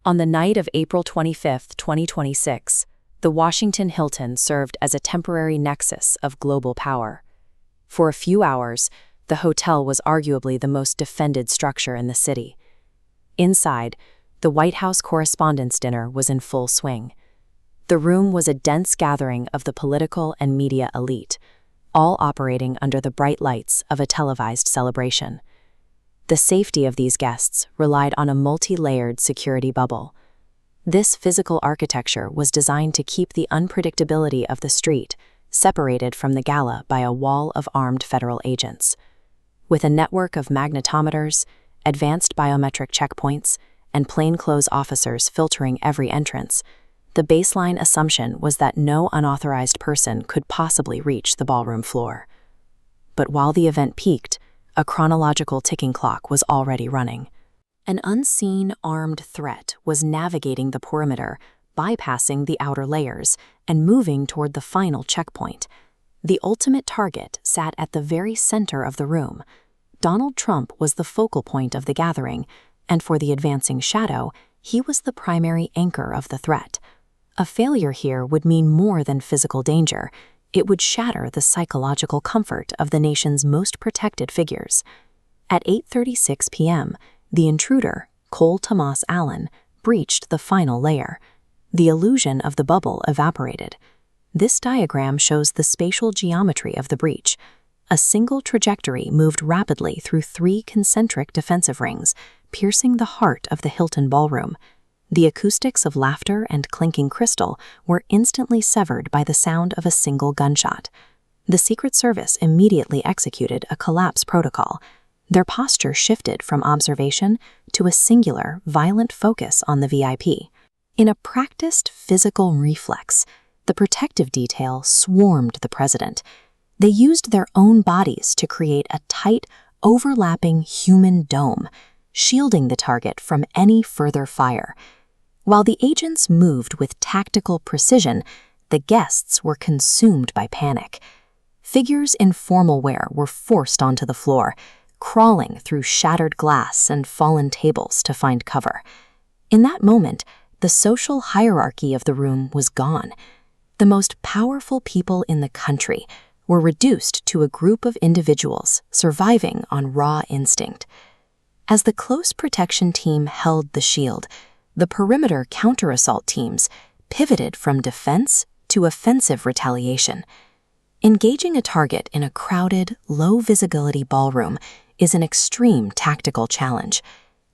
On the night of April 25, 2026, the Washington Hilton served as a temporary nexus of global power. For a few hours, the hotel was arguably the most defended structure in the city. Inside, the White House Correspondents' Dinner was in full swing. The room was a dense gathering of the political and media elite, all operating under the bright lights of a televised celebration. The safety of these guests relied on a multi-layered security bubble. This physical architecture was designed to keep the unpredictability of the street separated from the Gala by a wall of armed federal agents. With a network of magnetometers, advanced biometric checkpoints, and plainclothes officers filtering every entrance, the baseline assumption was that no unauthorized person could possibly reach the ballroom floor. But while the event peaked, a chronological ticking clock was already running. An unseen armed threat was navigating the perimeter, bypassing the outer layers, and moving toward the final checkpoint. The ultimate target sat at the very center of the room. Donald Trump was the focal point of the gathering, and for the advancing shadow, he was the primary anchor of the threat. A failure here would mean more than physical danger. It would shatter the psychological comfort of the nation's most protected figures. At 8:36 p.m., the intruder, Cole Thomas Allen, breached the final layer. The illusion of the bubble evaporated. This diagram shows the spatial geometry of the breach. A single trajectory moved rapidly through 3 concentric defensive rings, piercing the heart of the Hilton ballroom. The acoustics of laughter and clinking crystal were instantly severed by the sound of a single gunshot. The Secret Service immediately executed a collapse protocol. Their posture shifted from observation to a singular, violent focus on the VIP. In a practiced physical reflex, the protective detail swarmed the president. They used their own bodies to create a tight, overlapping human dome, shielding the target from any further fire. While the agents moved with tactical precision, the guests were consumed by panic. Figures in formal wear were forced onto the floor, crawling through shattered glass and fallen tables to find cover. In that moment, the social hierarchy of the room was gone. The most powerful people in the country were reduced to a group of individuals surviving on raw instinct. As the close protection team held the shield, the perimeter counter-assault teams pivoted from defense to offensive retaliation. Engaging a target in a crowded, low-visibility ballroom is an extreme tactical challenge.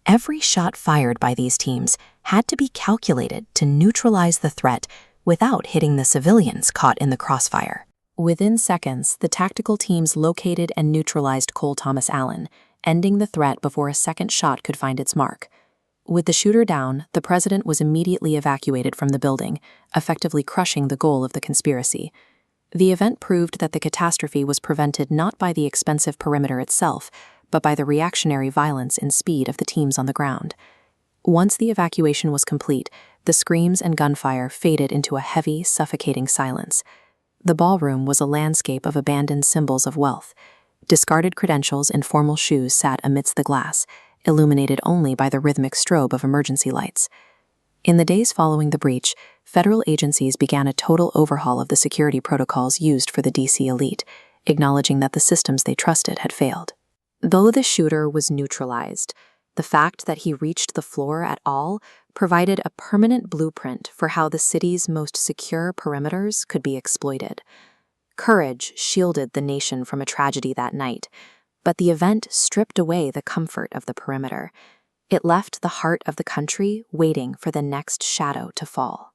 Every shot fired by these teams had to be calculated to neutralize the threat without hitting the civilians caught in the crossfire. Within seconds, the tactical teams located and neutralized Cole Thomas Allen, ending the threat before a second shot could find its mark. With the shooter down, the president was immediately evacuated from the building, effectively crushing the goal of the conspiracy. The event proved that the catastrophe was prevented not by the expensive perimeter itself, but by the reactionary violence and speed of the teams on the ground. Once the evacuation was complete, the screams and gunfire faded into a heavy, suffocating silence. The ballroom was a landscape of abandoned symbols of wealth. Discarded credentials and formal shoes sat amidst the glass, illuminated only by the rhythmic strobe of emergency lights. In the days following the breach, federal agencies began a total overhaul of the security protocols used for the DC elite, acknowledging that the systems they trusted had failed. Though the shooter was neutralized, the fact that he reached the floor at all provided a permanent blueprint for how the city's most secure perimeters could be exploited. Courage shielded the nation from a tragedy that night, but the event stripped away the comfort of the perimeter. It left the heart of the country waiting for the next shadow to fall.